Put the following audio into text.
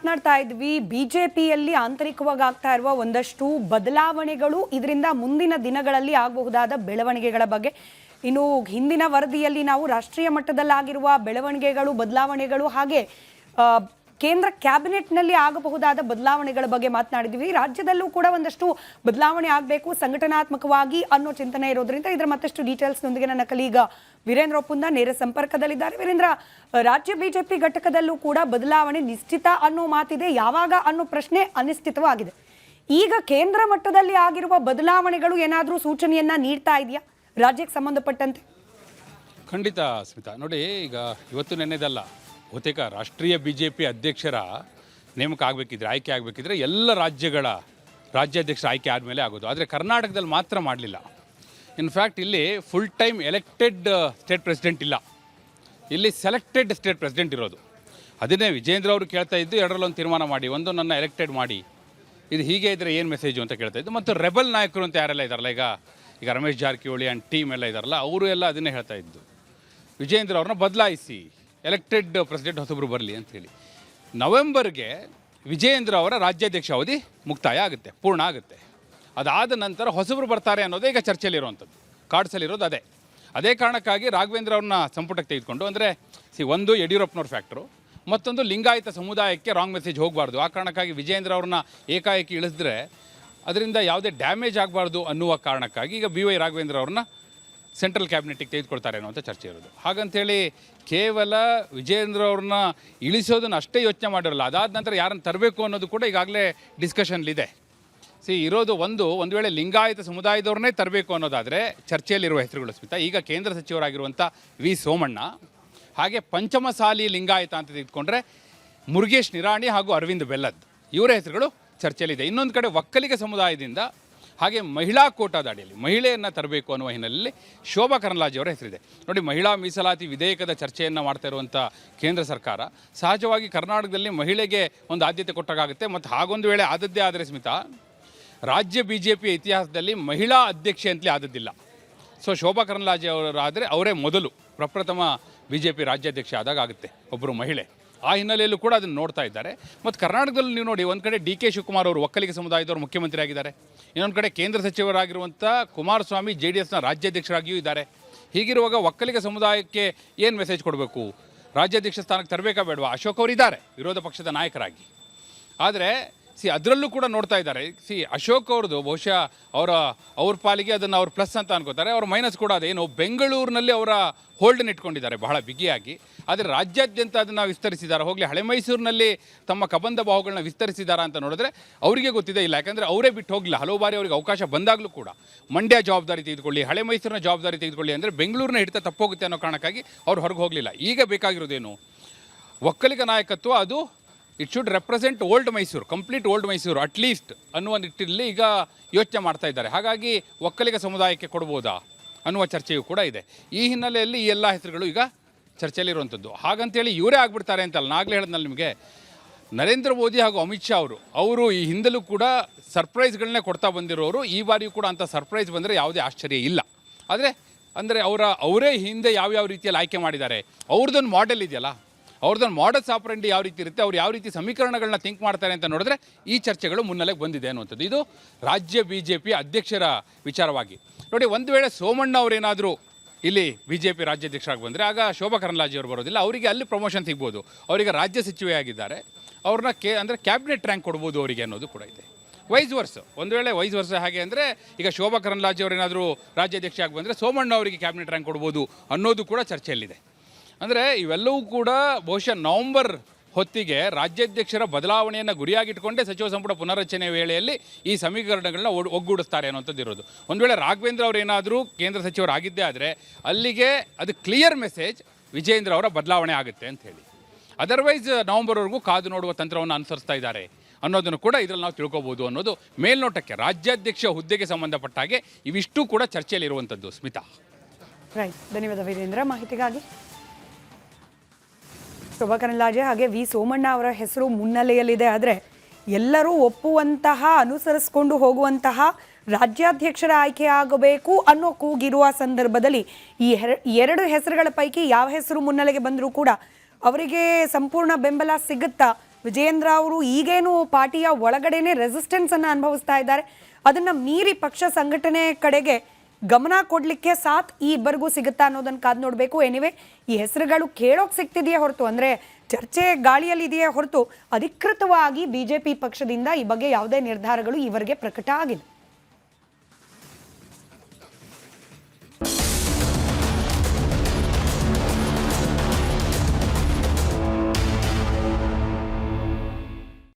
ಮಾತನಾಡ್ತಾ ಇದ್ವಿ ಬಿಜೆಪಿಯಲ್ಲಿ ಆಂತರಿಕವಾಗಿ ಆಗ್ತಾ ಇರುವ ಒಂದಷ್ಟು ಬದಲಾವಣೆಗಳು ಇದರಿಂದ ಮುಂದಿನ ದಿನಗಳಲ್ಲಿ ಆಗಬಹುದಾದ ಬೆಳವಣಿಗೆಗಳ ಬಗ್ಗೆ. ಇನ್ನು ಹಿಂದಿನ ವರದಿಯಲ್ಲಿ ನಾವು ರಾಷ್ಟ್ರೀಯ ಮಟ್ಟದಲ್ಲಾಗಿರುವ ಬೆಳವಣಿಗೆಗಳು ಬದಲಾವಣೆಗಳು ಹಾಗೆ ಕೇಂದ್ರ ಕ್ಯಾಬಿನೆಟ್ನಲ್ಲಿ ಆಗಬಹುದಾದ ಬದಲಾವಣೆಗಳ ಬಗ್ಗೆ ಮಾತನಾಡಿದ್ವಿ. ರಾಜ್ಯದಲ್ಲೂ ಕೂಡ ಒಂದಷ್ಟು ಬದಲಾವಣೆ ಆಗಬೇಕು ಸಂಘಟನಾತ್ಮಕವಾಗಿ ಅನ್ನೋ ಚಿಂತನೆ ಇರೋದ್ರಿಂದ ಇದರ ಮತ್ತಷ್ಟು ಡೀಟೇಲ್ಸ್ನೊಂದಿಗೆ ನನ್ನ ಕಲೀಗ ವೀರೇಂದ್ರ ಒಪ್ಪುಂದ ನೇರ ಸಂಪರ್ಕದಲ್ಲಿದ್ದಾರೆ. ವೀರೇಂದ್ರ, ರಾಜ್ಯ ಬಿಜೆಪಿ ಘಟಕದಲ್ಲೂ ಕೂಡ ಬದಲಾವಣೆ ನಿಶ್ಚಿತ ಅನ್ನೋ ಮಾತಿದೆ, ಯಾವಾಗ ಅನ್ನೋ ಪ್ರಶ್ನೆ ಅನಿಶ್ಚಿತವಾಗಿದೆ. ಈಗ ಕೇಂದ್ರ ಮಟ್ಟದಲ್ಲಿ ಆಗಿರುವ ಬದಲಾವಣೆಗಳು ಏನಾದರೂ ಸೂಚನೆಯನ್ನ ನೀಡ್ತಾ ಇದೆಯಾ ರಾಜ್ಯಕ್ಕೆ ಸಂಬಂಧಪಟ್ಟಂತೆ? ಖಂಡಿತ ಸ್ಮಿತಾ, ನೋಡಿ ಈಗ ಇವತ್ತು ನೆನ್ನೆದಲ್ಲ, ಬಹುತೇಕ ರಾಷ್ಟ್ರೀಯ ಬಿಜೆಪಿ ಅಧ್ಯಕ್ಷರ ನೇಮಕ ಆಗಬೇಕಿದ್ರೆ, ಆಯ್ಕೆ ಆಗಬೇಕಿದ್ರೆ ಎಲ್ಲ ರಾಜ್ಯಗಳ ರಾಜ್ಯಾಧ್ಯಕ್ಷರ ಆಯ್ಕೆ ಆದಮೇಲೆ ಆಗೋದು. ಆದರೆ ಕರ್ನಾಟಕದಲ್ಲಿ ಮಾತ್ರ ಮಾಡಲಿಲ್ಲ. ಇನ್ಫ್ಯಾಕ್ಟ್ ಇಲ್ಲಿ full time elected state president ಇಲ್ಲ, ಇಲ್ಲಿ ಸೆಲೆಕ್ಟೆಡ್ ಸ್ಟೇಟ್ ಪ್ರೆಸಿಡೆಂಟ್ ಇರೋದು. ಅದನ್ನೇ ವಿಜೇಂದ್ರ ಅವರು ಕೇಳ್ತಾ ಇದ್ದು, ಎರಡರಲ್ಲೊಂದು ತೀರ್ಮಾನ ಮಾಡಿ, ಒಂದು ನನ್ನ ಎಲೆಕ್ಟೆಡ್ ಮಾಡಿ, ಇದು ಹೀಗೆ ಇದ್ದರೆ ಏನು ಮೆಸೇಜು ಅಂತ ಕೇಳ್ತಾ ಇದ್ದು. ಮತ್ತು ರೆಬಲ್ ನಾಯಕರು ಅಂತ ಯಾರೆಲ್ಲ ಇದ್ದಾರಲ್ಲ, ಈಗ ರಮೇಶ್ ಜಾರಕಿಹೊಳಿ ಆ್ಯಂಡ್ ಟೀಮ್ ಎಲ್ಲ ಇದ್ದಾರಲ್ಲ, ಅವರು ಎಲ್ಲ ಅದನ್ನೇ ಹೇಳ್ತಾ ಇದ್ದು, ವಿಜೇಂದ್ರ ಅವ್ರನ್ನ ಬದಲಾಯಿಸಿ, ಎಲೆಕ್ಟೆಡ್ ಪ್ರೆಸಿಡೆಂಟ್ ಹೊಸಬ್ರು ಬರಲಿ ಅಂಥೇಳಿ. ನವೆಂಬರ್ಗೆ ವಿಜೇಂದ್ರ ಅವರ ರಾಜ್ಯಾಧ್ಯಕ್ಷ ಅವಧಿ ಮುಕ್ತಾಯ ಆಗುತ್ತೆ, ಪೂರ್ಣ ಆಗುತ್ತೆ. ಅದಾದ ನಂತರ ಹೊಸಬ್ರು ಬರ್ತಾರೆ ಅನ್ನೋದೇ ಈಗ ಚರ್ಚೆಯಲ್ಲಿರುವಂಥದ್ದು, ಕಾರ್ಡ್ಸಲ್ಲಿರೋದು ಅದೇ ಕಾರಣಕ್ಕಾಗಿ ರಾಘವೇಂದ್ರ ಅವ್ರನ್ನ ಸಂಪುಟಕ್ಕೆ ತೆಗೆದುಕೊಂಡು, ಅಂದರೆ ಒಂದು ಯಡಿಯೂರಪ್ಪನವ್ರ ಫ್ಯಾಕ್ಟ್ರು, ಮತ್ತೊಂದು ಲಿಂಗಾಯತ ಸಮುದಾಯಕ್ಕೆ ರಾಂಗ್ ಮೆಸೇಜ್ ಹೋಗಬಾರ್ದು. ಆ ಕಾರಣಕ್ಕಾಗಿ ವಿಜೇಂದ್ರ ಅವ್ರನ್ನ ಏಕಾಏಕಿ ಇಳಿಸಿದ್ರೆ ಅದರಿಂದ ಯಾವುದೇ ಡ್ಯಾಮೇಜ್ ಆಗಬಾರ್ದು ಅನ್ನುವ ಕಾರಣಕ್ಕಾಗಿ ಈಗ ಬಿ ವೈ ರಾಘವೇಂದ್ರ ಅವ್ರನ್ನ ಸೆಂಟ್ರಲ್ ಕ್ಯಾಬಿನೆಟ್ಟಿಗೆ ತೆಗೆದುಕೊಳ್ತಾರೆ ಅನ್ನೋಂಥ ಚರ್ಚೆ ಇರೋದು. ಹಾಗಂತೇಳಿ ಕೇವಲ ವಿಜೇಂದ್ರ ಅವ್ರನ್ನ ಇಳಿಸೋದನ್ನು ಅಷ್ಟೇ ಯೋಚನೆ ಮಾಡಿರಲ್ಲ, ಅದಾದ ನಂತರ ಯಾರನ್ನು ತರಬೇಕು ಅನ್ನೋದು ಕೂಡ ಈಗಾಗಲೇ ಡಿಸ್ಕಷನ್ಲಿದೆ. ಇರೋದು ಒಂದು ವೇಳೆ ಲಿಂಗಾಯತ ಸಮುದಾಯದವ್ರನ್ನೇ ತರಬೇಕು ಅನ್ನೋದಾದರೆ ಚರ್ಚೆಯಲ್ಲಿರುವ ಹೆಸರುಗಳು ಸ್ಮಿತಾ, ಈಗ ಕೇಂದ್ರ ಸಚಿವರಾಗಿರುವಂಥ ವಿ ಸೋಮಣ್ಣ, ಹಾಗೆ ಪಂಚಮಸಾಲಿ ಲಿಂಗಾಯತ ಅಂತ ತೆಗೆದುಕೊಂಡ್ರೆ ಮುರುಗೇಶ್ ನಿರಾಣಿ ಹಾಗೂ ಅರವಿಂದ್ ಬೆಲ್ಲದ್, ಇವರ ಹೆಸರುಗಳು ಚರ್ಚೆಯಲ್ಲಿದೆ. ಇನ್ನೊಂದು ಕಡೆ ಒಕ್ಕಲಿಗ ಸಮುದಾಯದಿಂದ ಹಾಗೆ ಮಹಿಳಾ ಕೋಟಾದ ಅಡಿಯಲ್ಲಿ ಮಹಿಳೆಯನ್ನು ತರಬೇಕು ಅನ್ನುವ ಹಿನ್ನೆಲೆಯಲ್ಲಿ ಶೋಭಾ ಕರಂದ್ಲಾಜೆ ಅವರ ಹೆಸರಿದೆ. ನೋಡಿ, ಮಹಿಳಾ ಮೀಸಲಾತಿ ವಿಧೇಯಕದ ಚರ್ಚೆಯನ್ನು ಮಾಡ್ತಾ ಇರುವಂಥ ಕೇಂದ್ರ ಸರ್ಕಾರ ಸಹಜವಾಗಿ ಕರ್ನಾಟಕದಲ್ಲಿ ಮಹಿಳೆಗೆ ಒಂದು ಆದ್ಯತೆ ಕೊಟ್ಟಾಗುತ್ತೆ. ಮತ್ತು ಹಾಗೊಂದು ವೇಳೆ ಆದದ್ದೇ ಆದರೆ ಸ್ಮಿತಾ, ರಾಜ್ಯ ಬಿ ಜೆ ಪಿ ಇತಿಹಾಸದಲ್ಲಿ ಮಹಿಳಾ ಅಧ್ಯಕ್ಷೆ ಅಂತಲೇ ಆದದ್ದಿಲ್ಲ. ಶೋಭಾ ಕರಂದ್ಲಾಜೆ ಅವರಾದರೆ ಅವರೇ ಮೊದಲು ಪ್ರಪ್ರಥಮ ಬಿ ಜೆ ಪಿ ರಾಜ್ಯಾಧ್ಯಕ್ಷ ಆದಾಗ ಆಗುತ್ತೆ ಒಬ್ಬರು ಮಹಿಳೆ. ಆ ಹಿನ್ನೆಲೆಯಲ್ಲೂ ಕೂಡ ಅದನ್ನು ನೋಡ್ತಾ ಇದ್ದಾರೆ. ಮತ್ತು ಕರ್ನಾಟಕದಲ್ಲಿ ನೀವು ನೋಡಿ, ಒಂದು ಕಡೆ ಡಿ ಕೆ ಶಿವಕುಮಾರ್ ಅವರು ಒಕ್ಕಲಿಗ ಸಮುದಾಯದವರು ಮುಖ್ಯಮಂತ್ರಿ ಆಗಿದ್ದಾರೆ, ಇನ್ನೊಂದು ಕಡೆ ಕೇಂದ್ರ ಸಚಿವರಾಗಿರುವಂಥ ಕುಮಾರಸ್ವಾಮಿ ಜೆ ಡಿ ಎಸ್ನ ರಾಜ್ಯಾಧ್ಯಕ್ಷರಾಗಿಯೂ ಇದ್ದಾರೆ. ಹೀಗಿರುವಾಗ ಒಕ್ಕಲಿಗ ಸಮುದಾಯಕ್ಕೆ ಏನು ಮೆಸೇಜ್ ಕೊಡಬೇಕು, ರಾಜ್ಯಾಧ್ಯಕ್ಷ ಸ್ಥಾನಕ್ಕೆ ತರಬೇಕಾ ಬೇಡವಾ? ಅಶೋಕ್ ಅವರು ಇದ್ದಾರೆ ವಿರೋಧ ಪಕ್ಷದ ನಾಯಕರಾಗಿ, ಆದರೆ ಅದರಲ್ಲೂ ಕೂಡ ನೋಡ್ತಾ ಇದ್ದಾರೆ. ಅಶೋಕ್ ಅವ್ರದ್ದು ಬಹುಶಃ ಅವ್ರ ಪಾಲಿಗೆ ಅದನ್ನು ಅವ್ರು ಪ್ಲಸ್ ಅಂತ ಅನ್ಕೋತಾರೆ, ಅವ್ರ ಮೈನಸ್ ಕೂಡ ಅದೇನು, ಬೆಂಗಳೂರಿನಲ್ಲಿ ಅವರ ಹೋಲ್ಡನ್ನು ಇಟ್ಕೊಂಡಿದ್ದಾರೆ ಬಹಳ ಬಿಗಿಯಾಗಿ. ಆದರೆ ರಾಜ್ಯಾದ್ಯಂತ ಅದನ್ನು ವಿಸ್ತರಿಸಿದ್ದಾರೆ, ಹೋಗಲಿ ಹಳೆ ಮೈಸೂರಿನಲ್ಲಿ ತಮ್ಮ ಕಬಂಧ ಬಾಹುಗಳನ್ನ ವಿಸ್ತರಿಸಿದ್ದಾರೆ ಅಂತ ನೋಡಿದ್ರೆ ಅವರಿಗೆ ಗೊತ್ತಿದೆ ಇಲ್ಲ, ಯಾಕಂದರೆ ಅವರೇ ಬಿಟ್ಟು ಹೋಗಲಿಲ್ಲ. ಹಲವು ಬಾರಿ ಅವರಿಗೆ ಅವಕಾಶ ಬಂದಾಗಲೂ ಕೂಡ ಮಂಡ್ಯ ಜವಾಬ್ದಾರಿ ತೆಗೆದುಕೊಳ್ಳಿ, ಹಳೆ ಮೈಸೂರಿನ ಜವಾಬ್ದಾರಿ ತೆಗೆದುಕೊಳ್ಳಿ ಅಂದರೆ ಬೆಂಗಳೂರಿನ ಹಿಡಿತ ತಪ್ಪೋಗುತ್ತೆ ಅನ್ನೋ ಕಾರಣಕ್ಕಾಗಿ ಅವ್ರು ಹೊರಗೆ ಹೋಗಲಿಲ್ಲ. ಈಗ ಬೇಕಾಗಿರೋದೇನು, ಒಕ್ಕಲಿಗ ನಾಯಕತ್ವ, ಅದು it should represent old Mysuru, complete old Mysuru at least ಅನ್ನುವ ನಿಟ್ಟಿನಲ್ಲಿ ಈಗ ಯೋಚನೆ ಮಾಡ್ತಾ ಇದ್ದಾರೆ. ಹಾಗಾಗಿ ಒಕ್ಕಲಿಗ ಸಮುದಾಯಕ್ಕೆ ಕೊಡ್ಬೋದಾ ಅನ್ನುವ ಚರ್ಚೆಯೂ ಕೂಡ ಇದೆ. ಈ ಹಿನ್ನೆಲೆಯಲ್ಲಿ ಈ ಎಲ್ಲ ಹೆಸರುಗಳು ಈಗ ಚರ್ಚೆಯಲ್ಲಿರುವಂಥದ್ದು. ಹಾಗಂತೇಳಿ ಇವರೇ ಆಗಿಬಿಡ್ತಾರೆ ಅಂತಲ್ಲ, ನಾಗಲೇ ಹೇಳಿದ್ನಲ್ಲ ನಿಮಗೆ, ನರೇಂದ್ರ ಮೋದಿ ಹಾಗೂ ಅಮಿತ್ ಶಾ ಅವರು ಈ ಹಿಂದಲೂ ಕೂಡ ಸರ್ಪ್ರೈಸ್ಗಳನ್ನೇ ಕೊಡ್ತಾ ಬಂದಿರೋರು. ಈ ಬಾರಿಯೂ ಕೂಡ ಅಂಥ ಸರ್ಪ್ರೈಸ್ ಬಂದರೆ ಯಾವುದೇ ಆಶ್ಚರ್ಯ ಇಲ್ಲ. ಅಂದರೆ ಅವರೇ ಹಿಂದೆ ಯಾವ್ಯಾವ ರೀತಿಯಲ್ಲಿ ಆಯ್ಕೆ ಮಾಡಿದ್ದಾರೆ, ಅವ್ರದ್ದೊಂದು ಮಾಡೆಲ್ ಇದೆಯಲ್ಲ, ಅವ್ರದ್ದೊಂದು ಮಾಡಲ್ಸ್ ಆಪರೆಂಡಿ ಯಾವ ರೀತಿ ಇರುತ್ತೆ, ಅವ್ರು ಯಾವ ರೀತಿ ಸಮೀಕರಣಗಳನ್ನ ಥಿಂಕ್ ಮಾಡ್ತಾರೆ ಅಂತ ನೋಡಿದ್ರೆ ಈ ಚರ್ಚೆಗಳು ಮುನ್ನೆಲೆಗೆ ಬಂದಿದೆ ಅನ್ನುವಂಥದ್ದು. ಇದು ರಾಜ್ಯ ಬಿ ಜೆ ಪಿ ಅಧ್ಯಕ್ಷರ ವಿಚಾರವಾಗಿ. ನೋಡಿ, ಒಂದು ವೇಳೆ ಸೋಮಣ್ಣ ಅವರೇನಾದರೂ ಇಲ್ಲಿ ಬಿ ಜೆ ಪಿ ರಾಜ್ಯಾಧ್ಯಕ್ಷರಾಗಿ ಬಂದರೆ ಆಗ ಶೋಭಾ ಕರಂದ್ಲಾಜೆ ಅವರು ಬರೋದಿಲ್ಲ, ಅವರಿಗೆ ಅಲ್ಲಿ ಪ್ರಮೋಷನ್ ಸಿಗ್ಬೋದು. ಅವರಿಗೆ ರಾಜ್ಯ ಸಚಿವೆ ಆಗಿದ್ದಾರೆ, ಅವ್ರನ್ನ ಅಂದರೆ ಕ್ಯಾಬಿನೆಟ್ ರ್ಯಾಂಕ್ ಕೊಡ್ಬೋದು ಅವರಿಗೆ ಅನ್ನೋದು ಕೂಡ ಇದೆ. ವೈಸ್ ವರ್ಸ್, ಒಂದು ವೇಳೆ ವೈಸ್ ವರ್ಸ್ ಹಾಗೆ ಅಂದರೆ ಈಗ ಶೋಭಾ ಕರಂದ್ಲಾಜೆ ಅವರೇನಾದರೂ ರಾಜ್ಯಾಧ್ಯಕ್ಷ ಆಗಿ ಬಂದರೆ ಸೋಮಣ್ಣ ಅವರಿಗೆ ಕ್ಯಾಬಿನೆಟ್ ರ್ಯಾಂಕ್ ಕೊಡ್ಬೋದು ಅನ್ನೋದು ಕೂಡ ಚರ್ಚೆಯಲ್ಲಿದೆ. ಅಂದರೆ ಇವೆಲ್ಲವೂ ಕೂಡ ಬಹುಶಃ ನವಂಬರ್ ಹೊತ್ತಿಗೆ ರಾಜ್ಯಾಧ್ಯಕ್ಷರ ಬದಲಾವಣೆಯನ್ನು ಗುರಿಯಾಗಿಟ್ಕೊಂಡೇ ಸಚಿವ ಸಂಪುಟ ಪುನರ್ರಚನೆ ವೇಳೆಯಲ್ಲಿ ಈ ಸಮೀಕರಣಗಳನ್ನ ಒಗ್ಗೂಡಿಸ್ತಾರೆ ಅನ್ನೋಂಥದ್ದು ಇರೋದು. ಒಂದು ವೇಳೆ ರಾಘವೇಂದ್ರ ಅವರೇನಾದರೂ ಕೇಂದ್ರ ಸಚಿವರಾಗಿದ್ದೇ ಆದರೆ ಅಲ್ಲಿಗೆ ಅದು ಕ್ಲಿಯರ್ ಮೆಸೇಜ್ ವಿಜೇಂದ್ರ ಅವರ ಬದಲಾವಣೆ ಆಗುತ್ತೆ ಅಂತ ಹೇಳಿ. ಅದರ್ವೈಸ್ ನವಂಬರ್ವರೆಗೂ ಕಾದು ನೋಡುವ ತಂತ್ರವನ್ನು ಅನುಸರಿಸ್ತಾ ಇದ್ದಾರೆ ಅನ್ನೋದನ್ನು ಕೂಡ ಇದರಲ್ಲಿ ನಾವು ತಿಳ್ಕೊಬೋದು ಅನ್ನೋದು ಮೇಲ್ನೋಟಕ್ಕೆ ರಾಜ್ಯಾಧ್ಯಕ್ಷ ಹುದ್ದೆಗೆ ಸಂಬಂಧಪಟ್ಟ ಹಾಗೆ ಇವಿಷ್ಟು ಕೂಡ ಚರ್ಚೆಯಲ್ಲಿರುವಂಥದ್ದು. ಸ್ಮಿತಾ, ರೈಟ್, ಧನ್ಯವಾದ ವೀರೇಂದ್ರ ಮಾಹಿತಿಗಾಗಿ. ಶೋಭಾ ಕರಂದ್ಲಾಜೆ ಹಾಗೆ ವಿ ಸೋಮಣ್ಣ ಅವರ ಹೆಸರು ಮುನ್ನೆಲೆಯಲ್ಲಿದೆ. ಆದರೆ ಎಲ್ಲರೂ ಒಪ್ಪುವಂತಹ, ಅನುಸರಿಸಿಕೊಂಡು ಹೋಗುವಂತಹ ರಾಜ್ಯಾಧ್ಯಕ್ಷರ ಆಯ್ಕೆ ಆಗಬೇಕು ಅನ್ನೋ ಕೂಗಿರುವ ಸಂದರ್ಭದಲ್ಲಿ ಈ ಎರಡು ಹೆಸರುಗಳ ಪೈಕಿ ಯಾವ ಹೆಸರು ಮುನ್ನೆಲೆಗೆ ಬಂದರೂ ಕೂಡ ಅವರಿಗೆ ಸಂಪೂರ್ಣ ಬೆಂಬಲ ಸಿಗುತ್ತಾ ವಿಜಯೇಂದ್ರ ಅವರು ಈಗೇನು ಪಾರ್ಟಿಯ ಒಳಗಡೆನೆ ರೆಸಿಸ್ಟೆನ್ಸ್ ಅನ್ನು ಅನುಭವಿಸ್ತಾ ಇದ್ದಾರೆ, ಅದನ್ನ ಮೀರಿ ಪಕ್ಷ ಸಂಘಟನೆ ಕಡೆಗೆ ಗಮನ ಕೊಡ್ಲಿಕ್ಕೆ ಸಾಥ್ ಈ ಇಬ್ಬರಿಗೂ ಸಿಗುತ್ತಾ ಅನ್ನೋದನ್ನ ಕಾದು ನೋಡಬೇಕು. ಎನಿವೆ ಈ ಹೆಸರುಗಳು ಕೇಳೋಕ್ ಸಿಗ್ತಿದೆಯೇ ಹೊರತು, ಅಂದ್ರೆ ಚರ್ಚೆ ಗಾಳಿಯಲ್ಲಿ ಇದೆಯೇ ಹೊರತು ಅಧಿಕೃತವಾಗಿ ಬಿಜೆಪಿ ಪಕ್ಷದಿಂದ ಈ ಬಗ್ಗೆ ಯಾವುದೇ ನಿರ್ಧಾರಗಳು ಈವರೆಗೆ ಪ್ರಕಟ ಆಗಿಲ್ಲ.